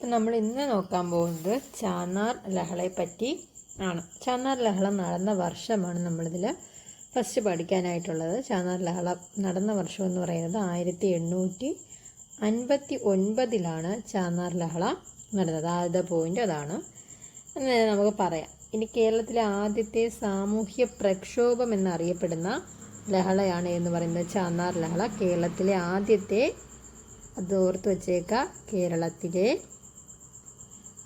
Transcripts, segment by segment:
നമ്മൾ ഇന്ന് നോക്കാൻ പോകുന്നത് ചാന്നാർ ലഹളയെ പറ്റി ആണ്. ചാന്നാർ ലഹള നടന്ന വർഷമാണ് നമ്മളിതിൽ ഫസ്റ്റ് പഠിക്കാനായിട്ടുള്ളത്. ചാന്നാർ ലഹള നടന്ന വർഷം എന്ന് പറയുന്നത് 1859 ചാന്നാർ ലഹള നടന്നത്. ആദ്യത്തെ പോയിന്റ് അതാണ് എന്ന് നമുക്ക് പറയാം. ഇനി കേരളത്തിലെ ആദ്യത്തെ സാമൂഹ്യ പ്രക്ഷോഭം എന്നറിയപ്പെടുന്ന ലഹളയാണ് എന്ന് പറയുന്നത് ചാന്നാർ ലഹള. കേരളത്തിലെ ആദ്യത്തെ, അത് ഓർത്ത് വച്ചേക്ക, കേരളത്തിലെ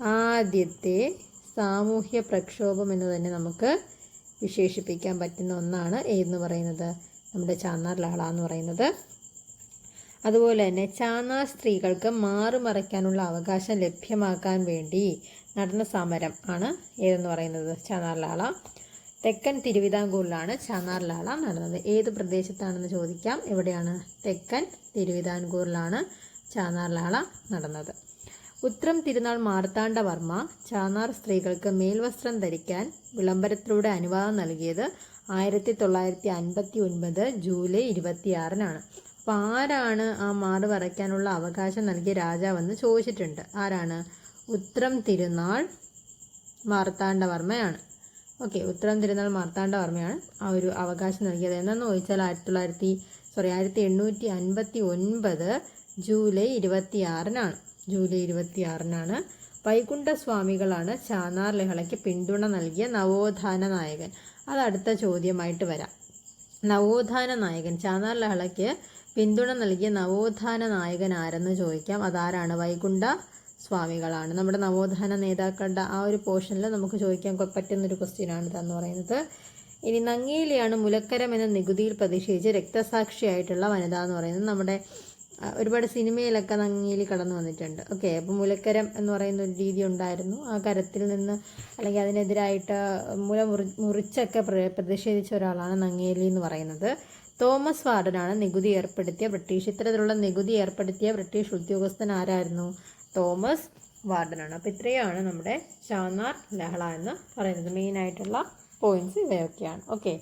ആദ്യത്തെ സാമൂഹ്യ പ്രക്ഷോഭം എന്ന് തന്നെ നമുക്ക് വിശേഷിപ്പിക്കാൻ പറ്റുന്ന ഒന്നാണ് എന്ന് പറയുന്നത് നമ്മുടെ ചാന്നാർ ലഹള എന്ന് പറയുന്നത്. അതുപോലെ തന്നെ ചാന്നാർ സ്ത്രീകൾക്ക് മാറുമറയ്ക്കാനുള്ള അവകാശം ലഭ്യമാക്കാൻ വേണ്ടി നടന്ന സമരം ആണ് ഏതെന്ന് പറയുന്നത് ചാന്നാർ ലഹള. തെക്കൻ തിരുവിതാംകൂറിലാണ് ചാന്നാർ ലഹള നടന്നത്. ഏത് പ്രദേശത്താണെന്ന് ചോദിക്കാം. എവിടെയാണ്? തെക്കൻ തിരുവിതാംകൂറിലാണ് ചാന്നാർ ലഹള നടന്നത്. ഉത്രം തിരുനാൾ മാർത്താണ്ഡവർമ്മ ചാന്നാർ സ്ത്രീകൾക്ക് മേൽവസ്ത്രം ധരിക്കാൻ വിളംബരത്തിലൂടെ അനുവാദം നൽകിയത് 1959 ജൂലൈ 26 അപ്പോൾ ആരാണ് ആ മാറ് വരയ്ക്കാനുള്ള അവകാശം നൽകിയ രാജാവെന്ന് ചോദിച്ചിട്ടുണ്ട്. ആരാണ്? ഉത്രം തിരുനാൾ മാർത്താണ്ഡവർമ്മയാണ്. ഓക്കെ, ഉത്രം തിരുനാൾ മാർത്താണ്ഡവർമ്മയാണ് ആ ഒരു അവകാശം നൽകിയത്. എന്നു ചോദിച്ചാൽ 1859 ജൂലൈ 26 ജൂലൈ 26 വൈകുണ്ഠസ്വാമികളാണ് ചാന്നാർ ലഹളയ്ക്ക് പിന്തുണ നൽകിയ നവോത്ഥാന നായകൻ. അത് അടുത്ത ചോദ്യമായിട്ട് വരാം. നവോത്ഥാന നായകൻ, ചാന്നാർ ലഹളയ്ക്ക് പിന്തുണ നൽകിയ നവോത്ഥാന നായകൻ ആരെന്ന് ചോദിക്കാം. അതാരാണ്? വൈകുണ്ഠ സ്വാമികളാണ്. നമ്മുടെ നവോത്ഥാന നേതാക്കളുടെ ആ ഒരു പോർഷനിൽ നമുക്ക് ചോദിക്കാൻ പറ്റുന്നൊരു ക്വസ്റ്റ്യനാണ് ഇതെന്ന് പറയുന്നത്. ഇനി നങ്ങേലിയാണ് മുലക്കരം എന്ന നികുതിയിൽ പ്രതിഷേധിച്ച് രക്തസാക്ഷിയായിട്ടുള്ള വനിത എന്ന് പറയുന്നത്. നമ്മുടെ ഒരുപാട് സിനിമയിലൊക്കെ നങ്ങേലി കടന്നു വന്നിട്ടുണ്ട്. ഓക്കെ, അപ്പം മുലക്കരം എന്ന് പറയുന്ന ഒരു രീതി ഉണ്ടായിരുന്നു. ആ കരത്തിൽ നിന്ന് അല്ലെങ്കിൽ അതിനെതിരായിട്ട് മുറിച്ചൊക്കെ പ്രതിഷേധിച്ച ഒരാളാണ് നങ്ങേലി എന്ന് പറയുന്നത്. തോമസ് വാർഡനാണ് നികുതി ഏർപ്പെടുത്തിയ ഇത്തരത്തിലുള്ള നികുതി ഏർപ്പെടുത്തിയ ബ്രിട്ടീഷ് ഉദ്യോഗസ്ഥൻ ആരായിരുന്നു? തോമസ് വാർഡനാണ്. അപ്പോൾ ഇത്രയാണ് നമ്മുടെ ചാന്നാർ ലഹള എന്ന് പറയുന്നത്. മെയിനായിട്ടുള്ള പോയിന്റ്സ് ഇവയൊക്കെയാണ്. ഓക്കെ.